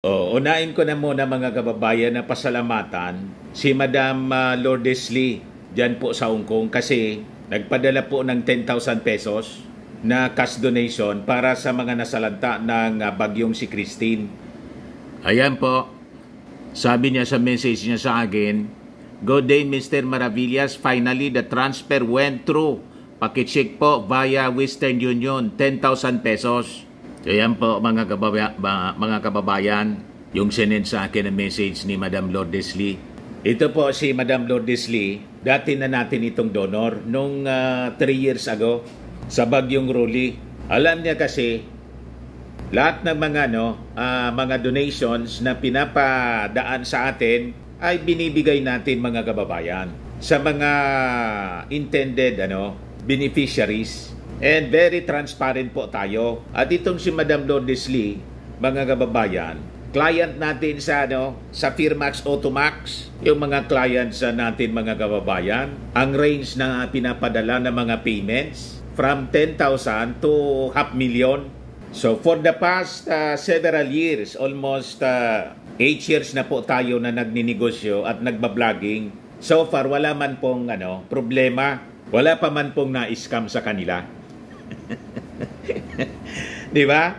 Unahin ko na muna mga kababayan na pasalamatan si Madam Lourdes Lee dyan po sa Hong Kong kasi nagpadala po ng 10,000 pesos na cash donation para sa mga nasalanta ng bagyong si Christine. Ayan po, sabi niya sa message niya sa akin, "Good day Mr. Maravillas, finally the transfer went through. Pakicheck po via Western Union, 10,000 pesos. Ayan po mga kababayan, yung sinend sa akin na message ni Madam Lourdes Lee. Ito po si Madam Lourdes Lee, dati na natin itong donor nung 3 years ago sa bagyong Rolly. Alam niya kasi lahat ng mga donations na pinapadaan sa atin ay binibigay natin mga kababayan sa mga intended beneficiaries. And very transparent po tayo. At itong si Madam Lourdes Lee, mga kababayan, client natin sa Firmax Automax, yung mga clients natin mga kababayan, ang range na pinapadala ng mga payments from 10,000 to 500,000. So for the past several years, almost 8 years na po tayo na nagninegosyo at nagbabloging. So far, wala man pong problema, wala pa man pong na-scam sa kanila. Di ba?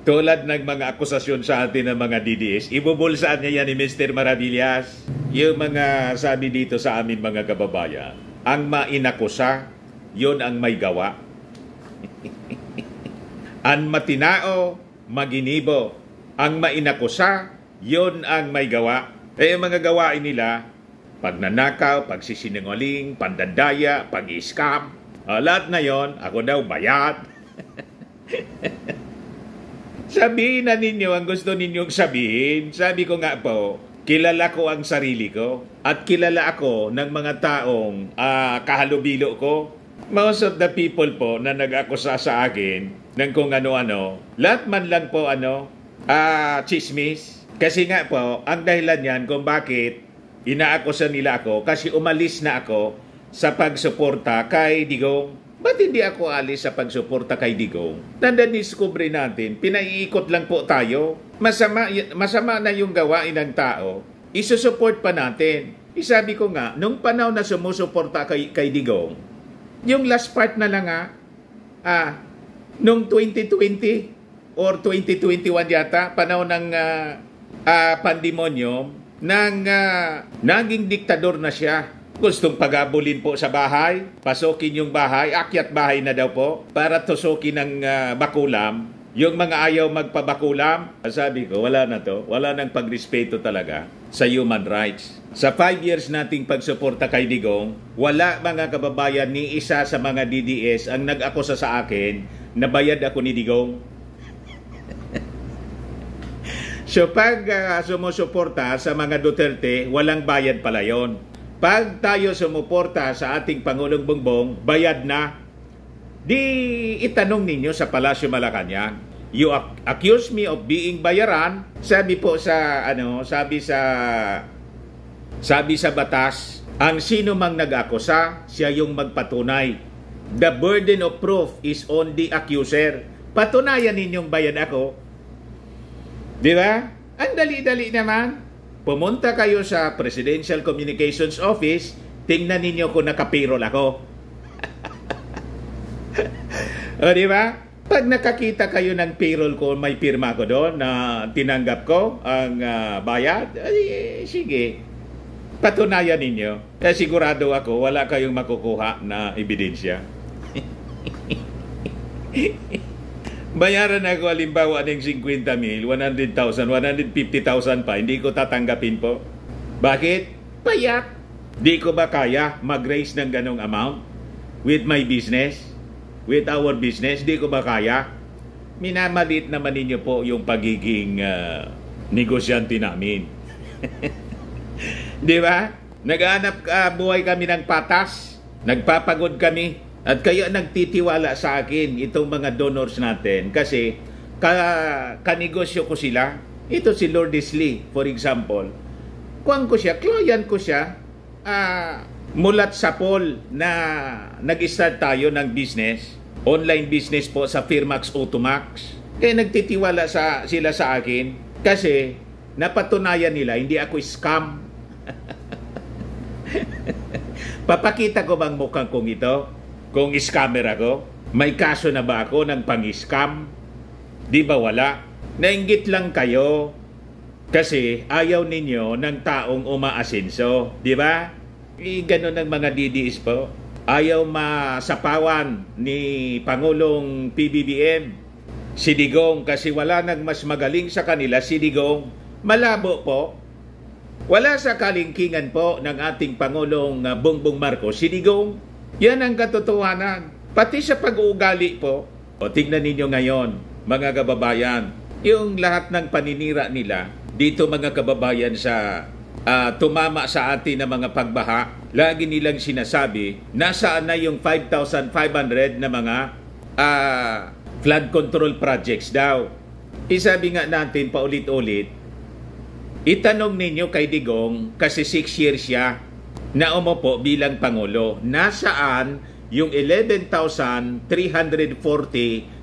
Tulad ng mga akusasyon sa atin ng mga DDS, ibubulsaan niya yan ni Mr. Maravillas. Yung mga sabi dito sa amin mga kababayan, ang mainakusa, yun ang may gawa. Ang matinao, maginibo. Ang mainakusa, yun ang may gawa. Yung mga gawain nila, pagnanakaw, pagsisinungaling, pandadaya, pag-scam, lahat na yon, ako daw bayad. Sabihin na ninyo ang gusto ninyong sabihin. Sabi ko nga po, kilala ko ang sarili ko at kilala ako ng mga taong kahalubilo ko. Most of the people po na nag-akusa sa akin ng kung ano-ano, lahat man lang po chismis. Kasi nga po, ang dahilan yan kung bakit inaakusa nila ako kasi umalis na ako sa pagsuporta kay Digong. Ba't hindi ako alis sa pagsuporta kay Digong? Nandadiscovery natin, pinaiikot lang po tayo. Masama na yung gawain ng tao. Isusupport pa natin. Isabi ko nga, nung panahon na sumusuporta kay Digong, yung last part na lang nung 2020 or 2021 yata, panahon ng pandemonyo, naging diktador na siya. Gustong pagabulin po sa bahay, pasukin yung bahay, akyat bahay na daw po, para tusukin ng bakulam. Yung mga ayaw magpabakulam, sabi ko, wala na to. Wala nang pagrespeto talaga sa human rights. Sa 5 years nating pagsuporta kay Digong, wala mga kababayan ni isa sa mga DDS ang nag-akusa sa akin na bayad ako ni Digong. So pag sumusuporta sa mga Duterte, walang bayad pala yon. Pag tayo sumuporta sa ating Pangulong Bongbong, bayad na. Di itanong ninyo sa Palasyo Malacanang. You accuse me of being bayaran. Sabi po sabi sa batas, ang sino mang nag-akusa, siya yung magpatunay. The burden of proof is on the accuser. Patunayan ninyong bayad ako. Di ba? Ang dali-dali naman. Pumunta kayo sa Presidential Communications Office, tingnan ninyo kung naka-payroll ako. O, di ba? Pag nakakita kayo ng payroll ko, may pirma ko doon na tinanggap ko ang bayad, sige, patunayan ninyo. Sigurado ako, wala kayong makukuha na ebidensya. Bayaran ako halimbawa ng 50,000, 100,000, 150,000 pa, hindi ko tatanggapin po. Bakit? Payak. Di ko ba kaya mag-raise ng ganong amount with my business? With our business, di ko ba kaya? Minamalit naman ninyo po yung pagiging negosyante namin. Di ba? Naghanap buhay kami ng patas. Nagpapagod kami. At kaya nagtitiwala sa akin itong mga donors natin kasi kanegosyo ko sila. Ito si Lourdes Lee, for example. Kuwan ko siya, client ko siya, mulat sa Paul na nag-start tayo ng business, online business po sa Firmax Automax. Kaya nagtitiwala sila sa akin. Kasi napatunayan nila hindi ako scam. Papakita ko bang mukhang kong ito? Kung scammer ako? May kaso na ba ako ng pang-scam? Di ba wala? Nainggit lang kayo kasi ayaw ninyo ng taong umaasenso. Di ba? Ganun ang mga DDS po. Ayaw masapawan ni Pangulong PBBM, si Digong, kasi wala nang mas magaling sa kanila, si Digong. Malabo po. Wala sa kalingkingan po ng ating Pangulong Bongbong Marcos, si Digong. Yan ang katotohanan. Pati sa pag-uugali po. O tingnan ninyo ngayon, mga kababayan, yung lahat ng paninira nila, dito mga kababayan sa tumama sa atin na mga pagbaha, lagi nilang sinasabi, nasaan na yung 5,500 na mga flood control projects daw. Isabi nga natin paulit-ulit, itanong ninyo kay Digong, kasi 6 years siya na umupo bilang Pangulo, nasaan yung 11,340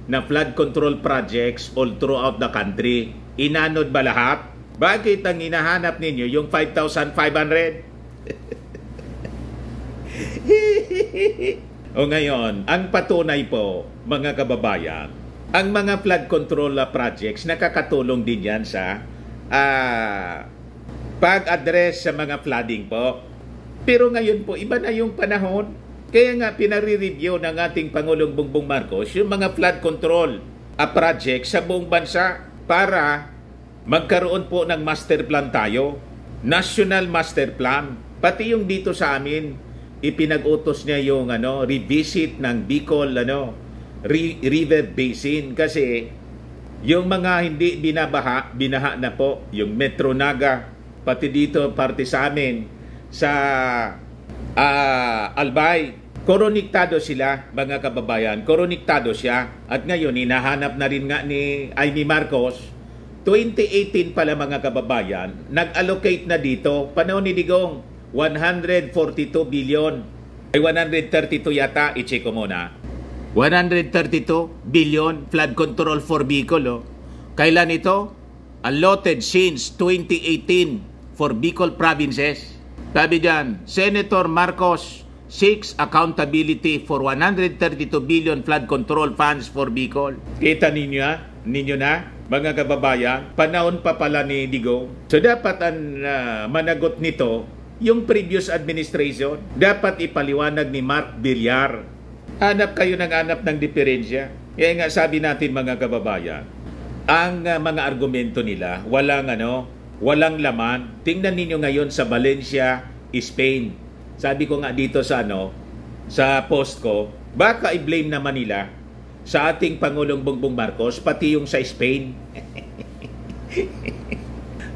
na flood control projects all throughout the country? Inanod ba lahat? Bakit ang hinahanap ninyo yung 5,500? O ngayon, ang patunay po, mga kababayan, ang mga flood control projects, nakakatulong din yan sa pag-address sa mga flooding po. Pero ngayon po, iba na yung panahon. Kaya nga pinare-review ng ating Pangulong Bongbong Marcos yung mga flood control projects sa buong bansa para magkaroon po ng master plan tayo. National master plan. Pati yung dito sa amin, ipinag-utos niya yung revisit ng Bicol River Basin, kasi yung mga hindi binaha na po, yung Metro Naga, pati dito parte sa amin sa Albay, koroniktado sila, mga kababayan, koroniktado siya. At ngayon hinahanap na rin nga ni Marcos. 2018 pala, mga kababayan, nag-allocate na dito, panahon ni Digong, 142 billion. Ay 132 yata, i-check ko muna. 132 billion flood control for Bicol. Oh. Kailan ito? Allotted since 2018 for Bicol provinces. Sabi dyan, Senator Marcos seeks accountability for 132 billion flood control funds for Bicol. Kita ninyo na, mga kababayan, panahon pa pala ni Digong. So dapat ang managot nito yung previous administration. Dapat ipaliwanag ni Mark Villar. Hanap kayo ng diferensya. Kaya nga sabi natin, mga kababayan, ang mga argumento nila walang laman. Tingnan ninyo ngayon sa Valencia, Spain. Sabi ko nga dito sa post ko, baka i-blame naman nila sa ating Pangulong Bongbong Marcos, pati yung sa Spain.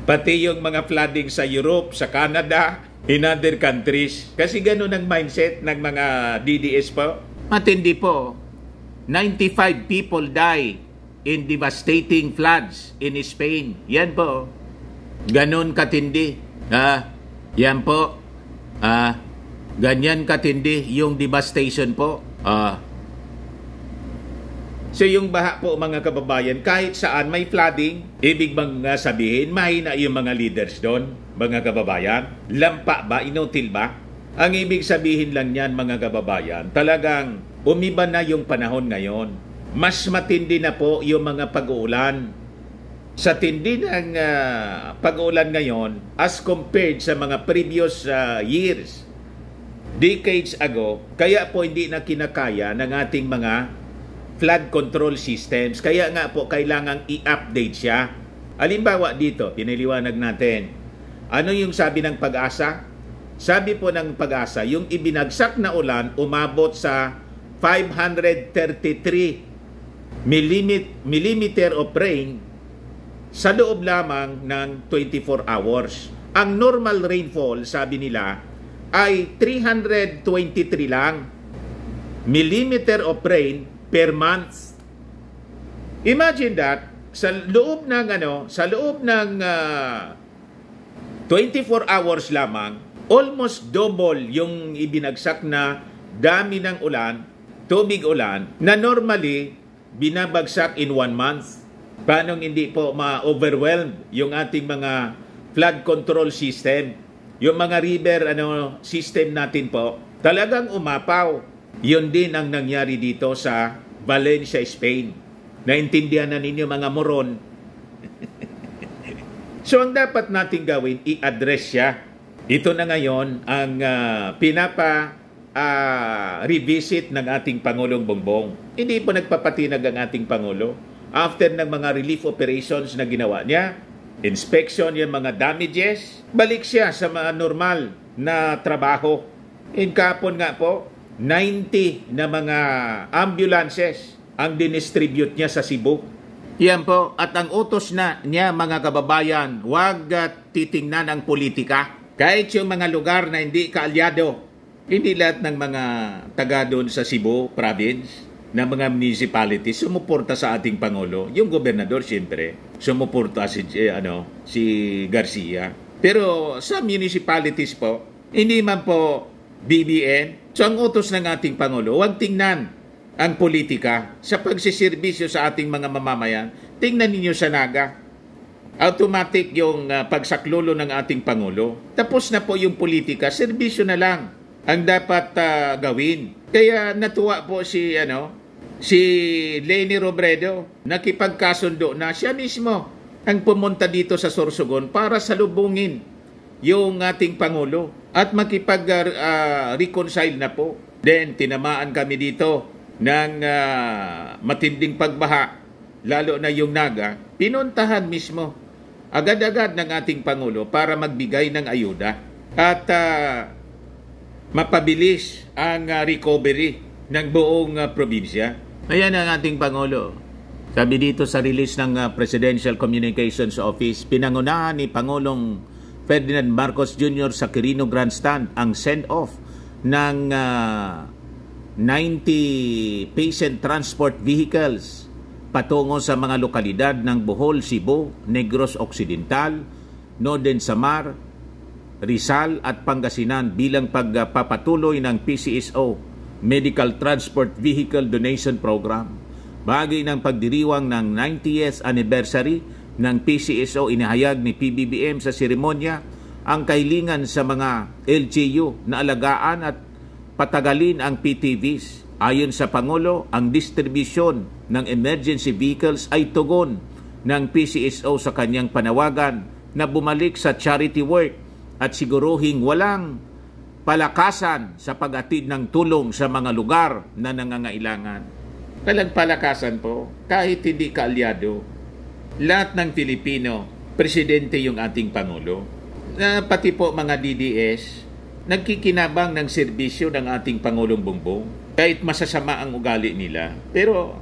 Pati yung mga flooding sa Europe, sa Canada, in other countries. Kasi ganun ang mindset ng mga DDS po. Matindi po. 95 people die in devastating floods in Spain. Yan po. Ganun katindi. Yan po. Ganyan katindi yung devastation po. So yung baha po, mga kababayan, kahit saan may flooding, ibig bang sabihin mahina yung mga leaders doon, mga kababayan? Lampa ba? Inutil ba? Ang ibig sabihin lang yan, mga kababayan, talagang umiba na yung panahon ngayon. Mas matindi na po yung mga pag-uulan. Sa tindi ng pag-uulan ngayon as compared sa mga previous years, decades ago, kaya po hindi na kinakaya ng ating mga flood control systems. Kaya nga po kailangang i-update siya. Halimbawa dito, piniliwanag natin. Ano yung sabi ng Pag-asa? Sabi po ng Pag-asa, yung ibinagsak na ulan umabot sa 533 millimeter of rain sa loob lamang ng 24 hours. Ang normal rainfall, sabi nila, ay 323 lang millimeter of rain per month. Imagine that, sa loob ng 24 hours lamang, almost double yung ibinagsak na dami ng ulan, tubig ulan, na normally binabagsak in 1 month. Paano hindi po ma-overwhelm yung ating mga flood control system? Yung mga river system natin po, talagang umapaw. Yun din ang nangyari dito sa Valencia, Spain. Naintindihan na ninyo mga moron. So ang dapat natin gawin, i-address siya. Ito na ngayon ang revisit ng ating Pangulong Bongbong. Hindi po nagpapatinag ang ating Pangulo. After ng mga relief operations na ginawa niya, inspection yung mga damages, balik siya sa mga normal na trabaho. In kapon nga po, 90 na mga ambulances ang dinistribute niya sa Cebu. Yan po, at ang utos na niya mga kababayan, huwag titingnan ang politika. Kahit yung mga lugar na hindi kaalyado, hindi lahat ng mga taga doon sa Cebu province, na mga municipalities, sumuporta sa ating Pangulo. Yung gobernador, siyempre, sumuporta si Garcia. Pero sa municipalities po, hindi man po BBM. So ang utos ng ating Pangulo, huwag tingnan ang politika sa pagsiservisyo sa ating mga mamamayan. Tingnan ninyo sa Naga. Automatic yung pagsaklolo ng ating Pangulo. Tapos na po yung politika, serbisyo na lang ang dapat gawin. Kaya natuwa po si Leni Robredo, nakipagkasundo na siya mismo ang pumunta dito sa Sorsogon para salubungin yung ating Pangulo at makipag-reconcile na po. Then tinamaan kami dito ng matinding pagbaha, lalo na yung Naga, pinuntahan mismo agad-agad ng ating Pangulo para magbigay ng ayuda at mapabilis ang recovery ng buong probinsya. Ayan ang ating Pangulo. Sabi dito sa release ng Presidential Communications Office, pinangunahan ni Pangulong Ferdinand Marcos Jr. sa Quirino Grandstand ang send-off ng 90 patient transport vehicles patungo sa mga lokalidad ng Bohol, Cebu, Negros Occidental, Northern Samar, Rizal at Pangasinan bilang pagpapatuloy ng PCSO Medical Transport Vehicle Donation Program. Bahagi ng pagdiriwang ng 90th anniversary ng PCSO, inihayag ni PBBM sa seremonya ang kahilingan sa mga LGU na alagaan at patagalin ang PTVs. Ayon sa Pangulo, ang distribusyon ng emergency vehicles ay tugon ng PCSO sa kanyang panawagan na bumalik sa charity work at siguruhing walang palakasan sa pag-atid ng tulong sa mga lugar na nangangailangan. Walang palakasan po, kahit hindi kaalyado. Lahat ng Pilipino, presidente yung ating Pangulo. Pati po mga DDS, nagkikinabang ng serbisyo ng ating Pangulong Bongbong. Kahit masasama ang ugali nila. Pero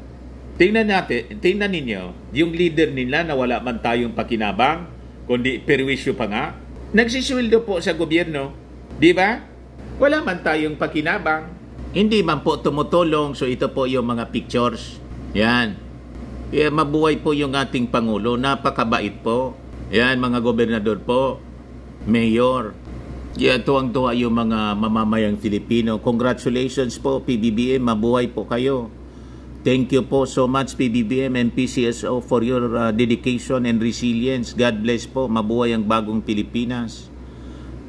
tingnan ninyo, yung leader nila na wala man tayong pakinabang, kundi perwisyo pa nga, nagsisweldo po sa gobyerno. Di ba? Wala man tayong pakinabang. Hindi man po tumutulong. So ito po yung mga pictures. Yan. Kaya mabuhay po yung ating Pangulo. Napakabait po. Yan, mga gobernador po. Mayor. Yan, tuwang-tuwa yung mga mamamayang Filipino. Congratulations po, PBBM. Mabuhay po kayo. Thank you po so much, PBBM and PCSO, for your dedication and resilience. God bless po. Mabuhay ang bagong Pilipinas.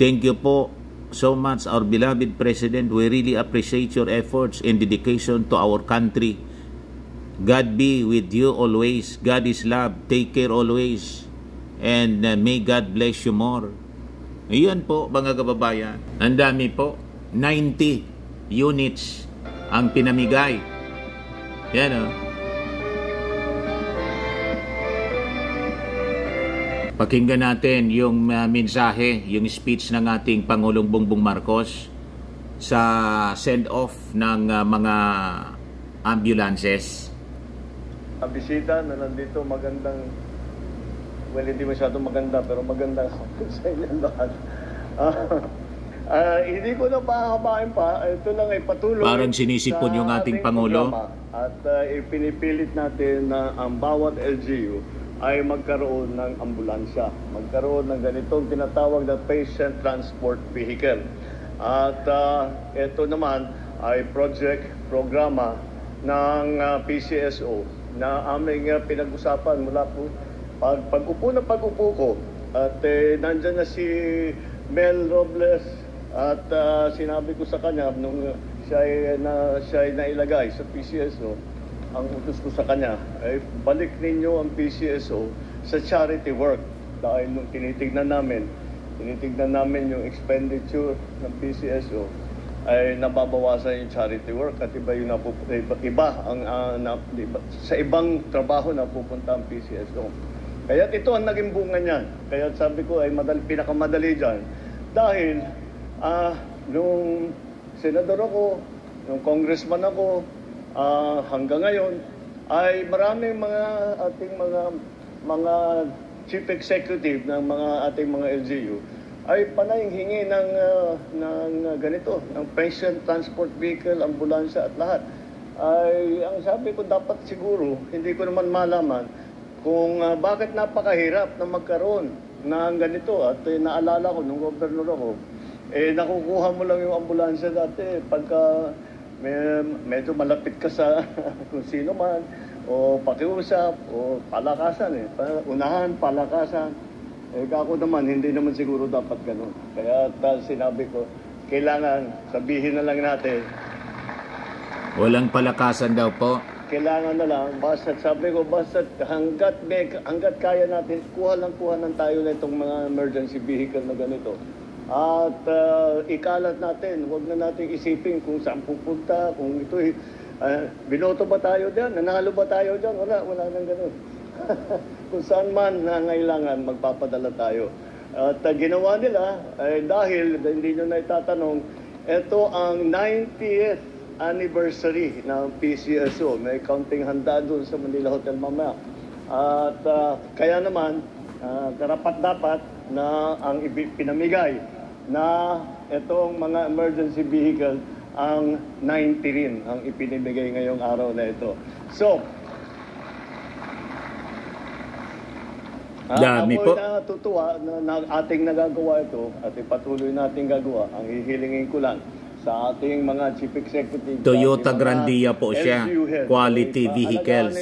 Thank you po so much, our beloved President. We really appreciate your efforts and dedication to our country. God be with you always. God is love. Take care always. And may God bless you more. Iyan po, mga kababayan. Ang dami po. 90 units ang pinamigay. Yan o. Pakinggan natin yung mensahe, yung speech ng ating Pangulong Bongbong Marcos sa send-off ng mga ambulances. Ang bisita na nandito, magandang, well, hindi masyadong maganda, pero magandang sa inyong lahat. Hindi ko na pahabain pa. Ito lang ay patuloy. Parang sinisipon yung ating Pangulo. At ipinipilit natin na ang bawat LGU ay magkaroon ng ambulansya. Magkaroon ng ganitong tinatawag na patient transport vehicle. At ito naman ay programa ng PCSO na aming pinag-usapan mula po pag-upo ko at nandyan na si Mel Robles at sinabi ko sa kanya nung siya ay nailagay sa PCSO, ang utos ko sa kanya ay balik ninyo ang PCSO sa charity work dahil nung tinitignan namin yung expenditure ng PCSO ay nababawasan yung charity work at iba sa ibang trabaho na pupunta ang PCSO. Kaya ito ang naging bunga niyan. Kaya sabi ko ay pinakamadali dyan dahil nung senador ako, nung congressman ako, hanggang ngayon ay maraming ating mga chief executive ng ating mga LGU ay panayang hingi ng ganito, ng pension, transport vehicle, ambulansya at lahat. Ay ang sabi ko dapat siguro, hindi ko naman malaman kung bakit napakahirap na magkaroon ng ganito. At naalala ko nung gobernador ako, nakukuha mo lang yung ambulansya dati pagka medyo malapit ka sa kung sino man, o pakiusap, o palakasan unahan, palakasan. Ako naman, hindi naman siguro dapat ganun. Kaya sinabi ko, kailangan sabihin na lang natin. Walang palakasan daw po. Kailangan na lang, basta sabi ko, basta hanggat kaya natin, kuha ng tayo na itong mga emergency vehicle na ganito. At ikalat natin, huwag na natin isipin kung saan pupunta, kung ito binoto ba tayo dyan, nanalo ba tayo dyan, wala nang ganun. Kung saan man nangailangan, magpapadala tayo. At ginawa nila, dahil hindi nyo na itatanong, ito ang 90th anniversary ng PCSO. May counting handa doon sa Manila Hotel mamaya. At kaya naman, karapat-dapat na ang pinamigay na itong mga emergency vehicle ang 90 rin ang ipinibigay ngayong araw na ito. So, dami po. Ako natutuwa na ating nagagawa ito at ipatuloy nating gagawa. Ang hihilingin ko lang sa ating mga chief executive. Toyota Grandia po siya. Quality vehicles.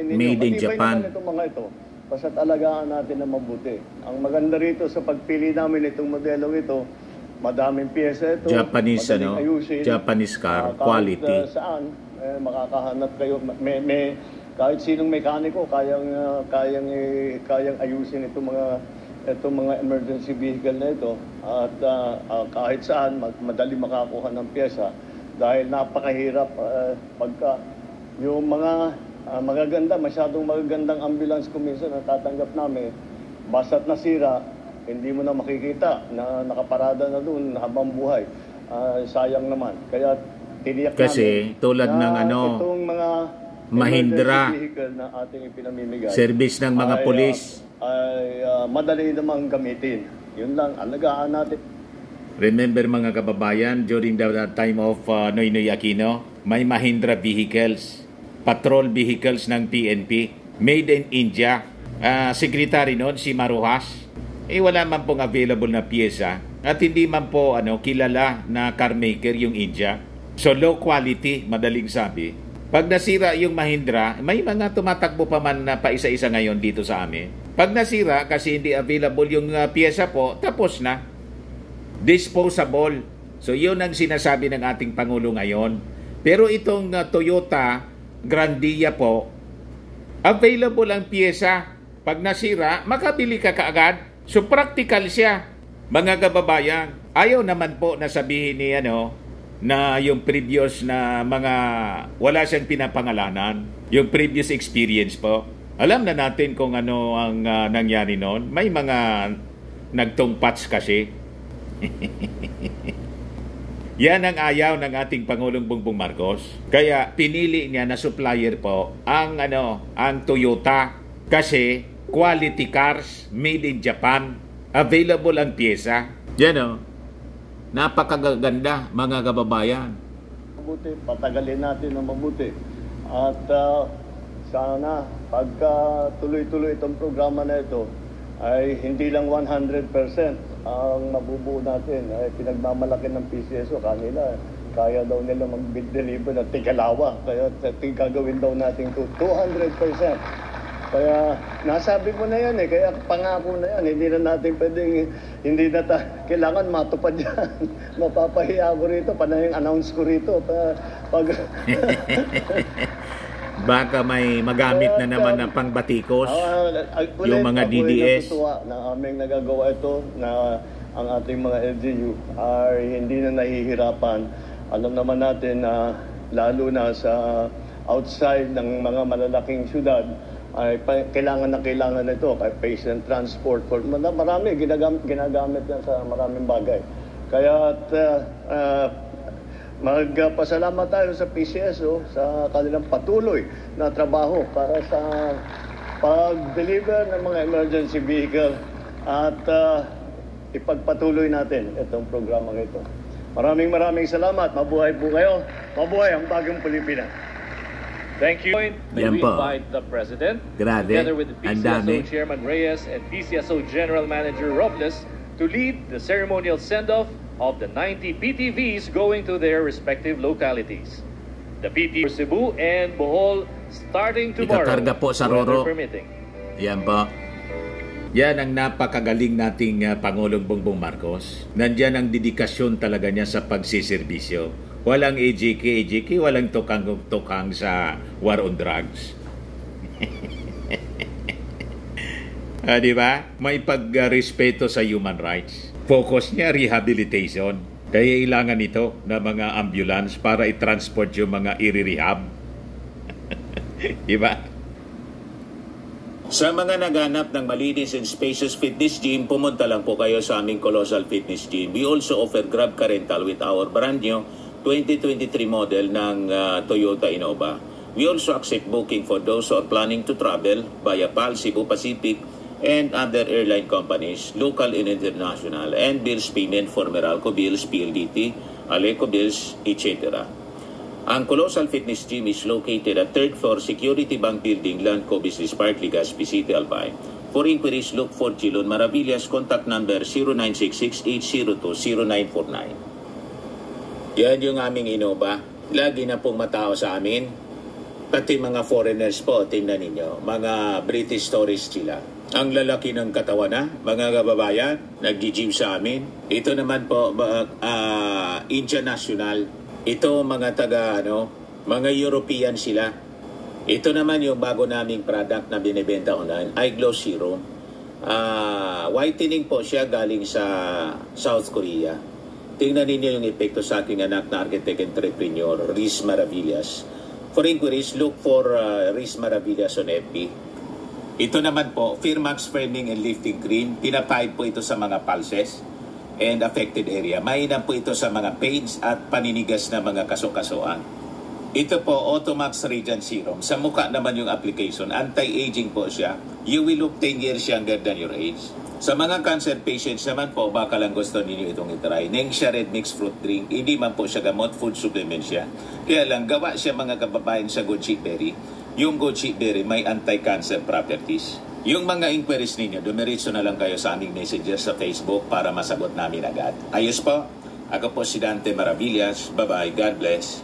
Made in Japan. Mga ito. Basta't alagaan natin na mabuti. Ang maganda rito sa pagpili namin itong modelong ito, madaming pyesa ito. Japanese ayusin, Japanese car, quality. Saan makakahanap kayo. Kahit sinong mekaniko kayang ayusin itong mga emergency vehicle na ito at kahit saan madali makakuha ng pyesa dahil napakahirap pagka yung mga masyadong magagandang ambulance kuminsan na tatanggap namin basta't nasira, hindi mo na makikita na nakaparada na doon habang buhay. Sayang naman. Kaya tiniyak kasi tulad ng itong mga Mahindra na ating ipinamimigay, service ng mga pulis ay madali namang gamitin. Yun lang, alagaan natin. Remember mga kababayan, during the time of Noynoy Aquino, may Mahindra vehicles, patrol vehicles ng PNP, made in India. Secretary noon si Maruhas, wala man pong available na pyesa at hindi man po kilala na car maker yung India. So low quality, madaling sabi. Pag nasira yung Mahindra, may mga tumatakbo pa man na pa isa-isa ngayon dito sa amin. Pag nasira, kasi hindi available yung pyesa po, tapos na. Disposable. So yun ang sinasabi ng ating Pangulo ngayon. Pero itong Toyota Grandia po, available ang pyesa. Pag nasira, makabili ka kaagad. So practical siya. Mga kababayan, ayaw naman po na sabihin ni na yung previous na mga wala siyang pinapangalanan, yung previous experience po. Alam na natin kung ano ang nangyari noon. May mga nagtungpats kasi. Yan ang ayaw ng ating Pangulong Bongbong Marcos. Kaya pinili niya na supplier po ang Toyota kasi quality cars made in Japan, available ang pyesa. Yan napakaganda mga kababayan. Mabuti, patagalin natin ng mabuti. At sana pagka tuloy-tuloy itong programa na ito ay hindi lang 100% ang mabubuo natin. Ay pinagmamalaki ng PCSO kanila. kaya daw nila mag-deliver ng Tigalawa. Kaya gagawin daw natin to 200%. Kaya nasabi mo na yan kaya pangako na yan. Hindi na natin pwedeng, kailangan matupad yan. Mapapahiya ko rito, panayang announce ko rito. Baka may magamit na naman ng pangbatikos, yung mga DDS. Na aming nagagawa ito na ang ating mga LGU ay hindi na nahihirapan. Alam naman natin na lalo na sa outside ng mga malalaking syudad, ay kailangan na ito kay patient transport for marami ginagamit yan sa maraming bagay. Kaya magpasalamat tayo sa PCSO sa kanilang patuloy na trabaho para sa pag-deliver ng mga emergency vehicle at ipagpatuloy natin itong programang ito. Maraming salamat. Mabuhay po kayo. Mabuhay ang bagong Pilipinas. Thank you. May we invite the President, together with the PCSO Chairman Reyes and PCSO General Manager Robles, to lead the ceremonial send-off of the 90 PTVs going to their respective localities. The PT for Cebu and Bohol starting tomorrow, ikakarga po sa Roro. permitting. Yan po. Yan ang napakagaling nating Pangulong Bongbong Marcos. Nandyan ang dedikasyon talaga niya sa pagsiservisyo. Walang AJK, walang tukang sa war on drugs. Di ba? May pagrespeto sa human rights. Focus niya, rehabilitation. Kaya ilangan ito na mga ambulance para i-transport yung mga i-rehab. Di ba? Sa mga naghanap ng malinis and spacious fitness gym, pumunta lang po kayo sa aming Colossal Fitness Gym. We also offer Grab Car Rental with our brand new 2023 model ng Toyota Innova. We also accept booking for those who are planning to travel via PAL, Cebu Pacific, and other airline companies, local and international, and bills payment for Meralco Bills, PLDT, Aleco Bills, etc. Ang Colossal Fitness Gym is located at 3rd floor Security Bank Building, Landco Business Park, Legazpi City, Albay. For inquiries, look for Chilon Maravillas. Contact number 0966-802-0949. Yan yung aming Innova. Lagi na pong matao sa amin. Pati mga foreigners po, tingnan ninyo. Mga British tourists sila. Ang lalaki ng katawan na, mga kababayan, nag-gym sa amin. Ito naman po, Indian National. Ito mga mga European sila. Ito naman yung bago naming product na binibenta online, iGlow Serum. Whitening po siya galing sa South Korea. Tingnan ninyo yung epekto sa aking anak na architect entrepreneur, Riz Maravillas. For inquiries, look for Riz Maravillas on FB. Ito naman po, Firmax Firming and Lifting Cream. Pinapahid po ito sa mga pulses and affected area. Mainam po ito sa mga pains at paninigas na mga kaso-kasuan. Ito po, Automax Radiant Serum. Sa mukha naman yung application. Anti-aging po siya. You will look 10 years younger than your age. Sa mga cancer patients naman po, baka lang gusto ninyo itong itry. Nengxia Red Mixed Fruit Drink. Hindi man po siya gamot, food supplement siya. Kaya lang, gawa siya mga kababayan sa goji berry. Yung goji berry may anti-cancer properties. Yung mga inquiries ninyo, dumiritso na lang kayo sa aming messenger sa Facebook para masagot namin agad. Ayos po. Ako po si Dante Maravillas. Bye-bye. God bless.